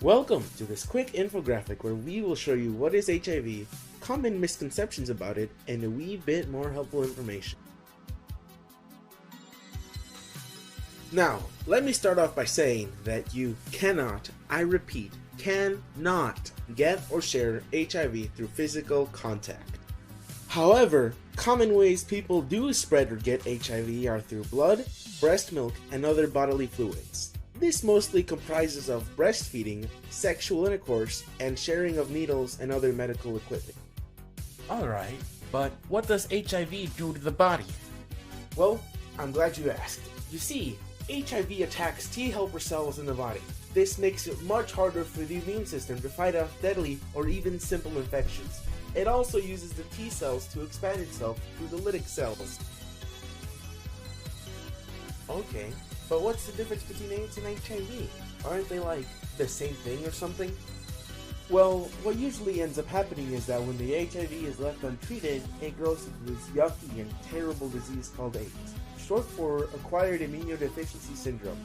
Welcome to this quick infographic where we will show you what is HIV, common misconceptions about it, and a wee bit more helpful information. Now, let me start off by saying that you cannot, I repeat, cannot get or share HIV through physical contact. However, common ways people do spread or get HIV are through blood, breast milk, and other bodily fluids. This mostly comprises of breastfeeding, sexual intercourse, and sharing of needles and other medical equipment. Alright, but what does HIV do to the body? Well, I'm glad you asked. You see, HIV attacks T helper cells in the body. This makes it much harder for the immune system to fight off deadly or even simple infections. It also uses the T cells to expand itself through the lytic cells. Okay, but what's the difference between AIDS and HIV? Aren't they like the same thing or something? Well, what usually ends up happening is that when the HIV is left untreated, it grows into this yucky and terrible disease called AIDS, short for Acquired Immunodeficiency Syndrome.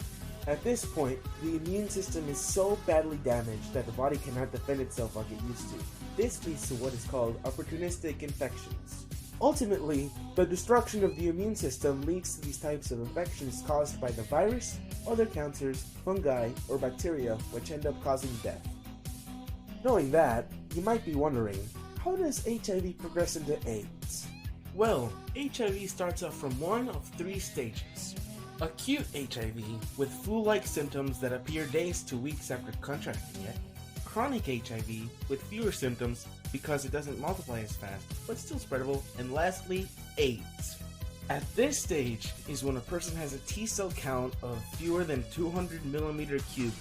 At this point, the immune system is so badly damaged that the body cannot defend itself like it used to. This leads to what is called opportunistic infections. Ultimately, the destruction of the immune system leads to these types of infections caused by the virus, other cancers, fungi, or bacteria, which end up causing death. Knowing that, you might be wondering, how does HIV progress into AIDS? Well, HIV starts off from one of three stages. Acute HIV, with flu-like symptoms that appear days to weeks after contracting it. Chronic HIV, with fewer symptoms because it doesn't multiply as fast, but still spreadable. And lastly, AIDS. At this stage is when a person has a T-cell count of fewer than 200 millimeter cubed.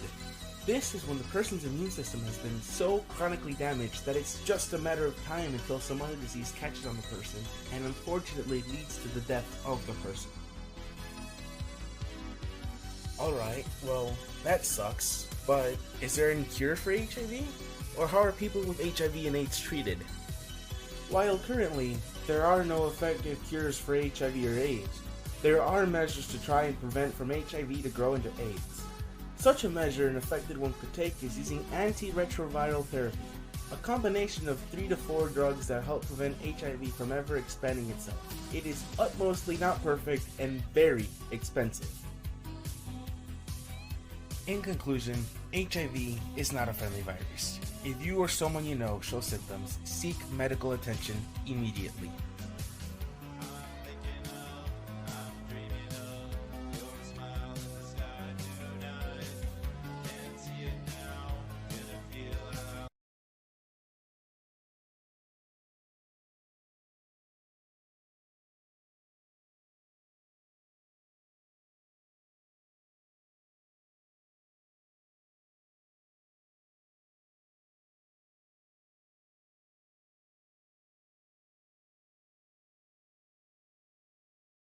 This is when the person's immune system has been so chronically damaged that it's just a matter of time until some other disease catches on the person and unfortunately leads to the death of the person. Alright, well, that sucks, but is there any cure for HIV? Or how are people with HIV and AIDS treated? While currently, there are no effective cures for HIV or AIDS, there are measures to try and prevent from HIV to grow into AIDS. Such a measure an affected one could take is using antiretroviral therapy, a combination of 3 to 4 drugs that help prevent HIV from ever expanding itself. It is utmostly not perfect and very expensive. In conclusion, HIV is not a friendly virus. If you or someone you know show symptoms, seek medical attention immediately.